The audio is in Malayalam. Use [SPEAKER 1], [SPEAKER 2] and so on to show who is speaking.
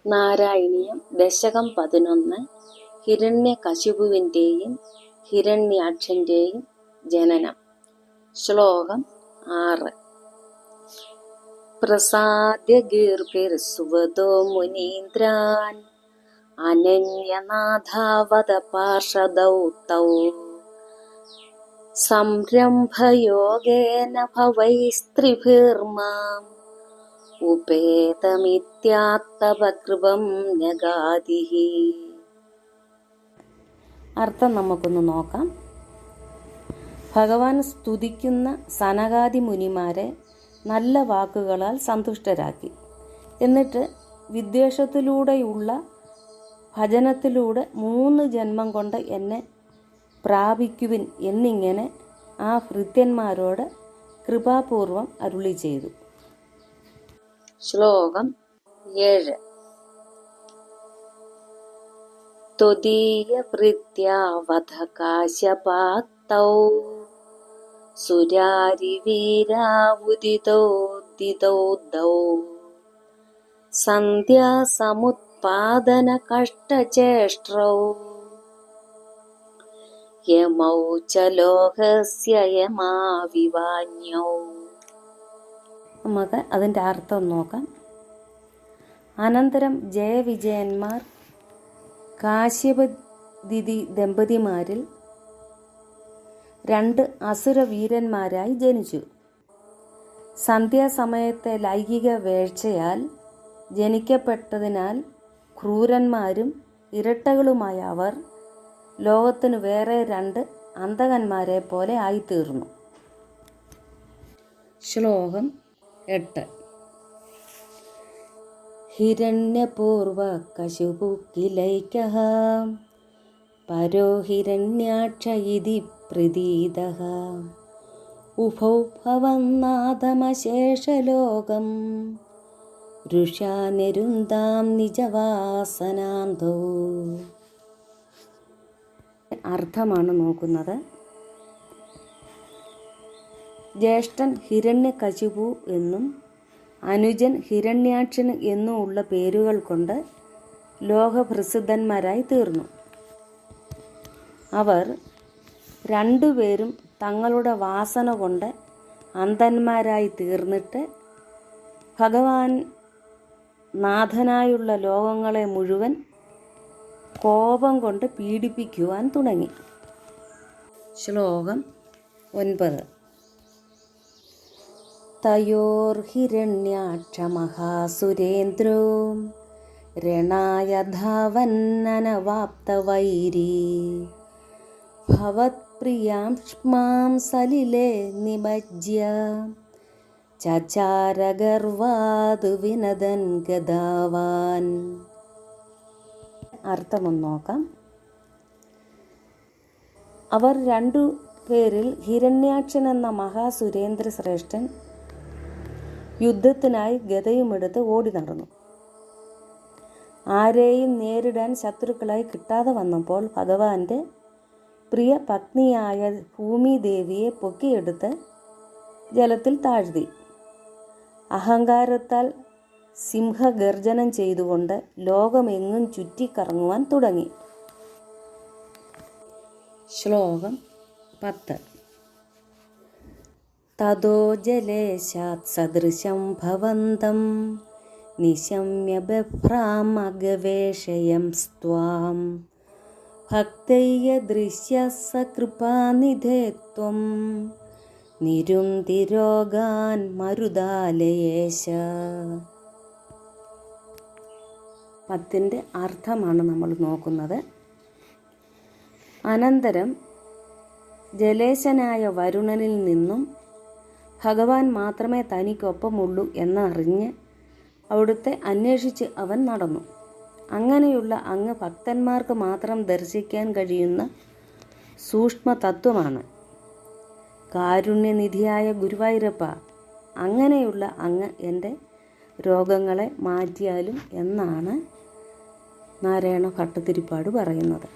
[SPEAKER 1] നാരായണീയം ദശകം 11 ഹിരണ്യകശിപുവിൻ്റെയും ഹിരണ്യാക്ഷൻ്റെയും ജനനം. ശ്ലോകം 6. പ്രസാദ്യ ഗീർഭിർസുവതോ മുനീന്ദ്രാൻ അനന്യനാഥാവത പാർഷദൗ തൗ സംരംഭയോഗേന ഭവൈസ്ത്രിഭിർമാം ഉപേതമിത്യാത്തപകൃപം നഗാതിഹി.
[SPEAKER 2] അർത്ഥം നമുക്കൊന്ന് നോക്കാം. ഭഗവാൻ സ്തുതിക്കുന്ന സനകാദി മുനിമാരെ നല്ല വാക്കുകളാൽ സന്തുഷ്ടരാക്കി. എന്നിട്ട് വിദ്വേഷത്തിലൂടെയുള്ള ഭജനത്തിലൂടെ 3 ജന്മം കൊണ്ട് എന്നെ പ്രാപിക്കുവിൻ എന്നിങ്ങനെ ആ ഭൃത്യന്മാരോട് കൃപാപൂർവം അരുളി ചെയ്തു.
[SPEAKER 1] ശ്ലോകം 7. ത്വദീയഭൃത്യാവധകാശ്യപാത്തൗ സുരാരിവീരാവുദിതൗ സന്ധ്യാസമുത്പാദനകഷ്ടചേഷ്ട്രൗ യമൗ ച ലോകസ്യ യമാവിവാന്യൗ.
[SPEAKER 2] നമുക്ക് അതിൻ്റെ അർത്ഥം നോക്കാം. അനന്തരം ജയവിജയന്മാർ കാശ്യപദിതി ദമ്പതിമാരിൽ 2 അസുരവീരന്മാരായി ജനിച്ചു. സന്ധ്യാസമയത്തെ ലൈംഗിക വേഴ്ചയാൽ ജനിക്കപ്പെട്ടതിനാൽ ക്രൂരന്മാരും ഇരട്ടകളുമായ അവർ ലോകത്തിനു വേറെ 2 അന്തകന്മാരെ പോലെ ആയിത്തീർന്നു.
[SPEAKER 1] ശ്ലോകം 8.
[SPEAKER 2] ഹിരണ്യപൂർവകശുപു കിലൈകഃ പരോ ഹിരണ്യാക്ഷ ഇതി പ്രതീതഃ ഉഭൗ ഭവന്നാദമശേഷലോകം ഋഷാ നിരുന്ദാം നിജവാസനാന്തോ. അർത്ഥമാണ് നോക്കുന്നത്. ജ്യേഷ്ഠൻ ഹിരണ്യകശിപു എന്നും അനുജൻ ഹിരണ്യാക്ഷൻ എന്നും ഉള്ള പേരുകൾ കൊണ്ട് ലോകപ്രസിദ്ധന്മാരായി തീർന്നു. അവർ 2 പേരും തങ്ങളുടെ വാസന കൊണ്ട് അന്ധന്മാരായി തീർന്നിട്ട് ഭഗവാൻ നാഥനായുള്ള ലോകങ്ങളെ മുഴുവൻ കോപം കൊണ്ട് പീഡിപ്പിക്കുവാൻ തുടങ്ങി.
[SPEAKER 1] ശ്ലോകം 9.
[SPEAKER 2] തയോർഹിരണ്യാക്ഷമഹാസുരേന്ദ്രോ രണായ ധാവന്നനവാപ്തവൈരീ ഭവത്പ്രിയാംഷ്മാം സലിലേ നിമജ്യ ചചാരഗർവാദ് വിനദൻ ഗദാവാൻ. അർത്ഥമൊന്ന് നോക്കാം. അവർ 2 പേരിൽ ഹിരണ്യാക്ഷൻ എന്ന മഹാസുരേന്ദ്ര ശ്രേഷ്ഠൻ യുദ്ധത്തിനായി ഗദയുമെടുത്ത് ഓടി നടന്നു. ആരെയും നേരിടാൻ ശത്രുക്കളായി കിട്ടാതെ വന്നപ്പോൾ ഭഗവാന്റെ പ്രിയ പത്നിയായ ഭൂമിദേവിയെ പൊക്കിയെടുത്ത് ജലത്തിൽ താഴ്ത്തി അഹങ്കാരത്താൽ സിംഹഗർജനം ചെയ്തുകൊണ്ട് ലോകമെങ്ങും ചുറ്റിക്കറങ്ങുവാൻ തുടങ്ങി.
[SPEAKER 1] ശ്ലോകം 10.
[SPEAKER 2] തതോ ജലേശാത് സദൃശം ഭവന്തം നിശമ്യ ബഭ്രാമഗവേഷയം സ്ത്വാം ഭക്തയ്യ ദൃശ്യ സകൃപാനിധേ ത്വം നിരുന്തിരോഗാൻ മരുദാലയേശ. 10ന്റെ അർത്ഥമാണ് നമ്മൾ നോക്കുന്നത്. അനന്തരം ജലേശനായ വരുണനിൽ നിന്നും ഭഗവാൻ മാത്രമേ തനിക്കൊപ്പമുള്ളൂ എന്നറിഞ്ഞ് അവിടുത്തെ അന്വേഷിച്ച് അവൻ നടന്നു. അങ്ങനെയുള്ള അങ്ങ് ഭക്തന്മാർക്ക് മാത്രം ദർശിക്കാൻ കഴിയുന്ന സൂക്ഷ്മ തത്വമാണ്. കാരുണ്യനിധിയായ ഗുരുവായൂരപ്പ, അങ്ങനെയുള്ള അങ്ങ് എൻ്റെ രോഗങ്ങളെ മാറ്റിയാലും എന്നാണ് നാരായണ ഭട്ടതിരിപ്പാട് പറയുന്നത്.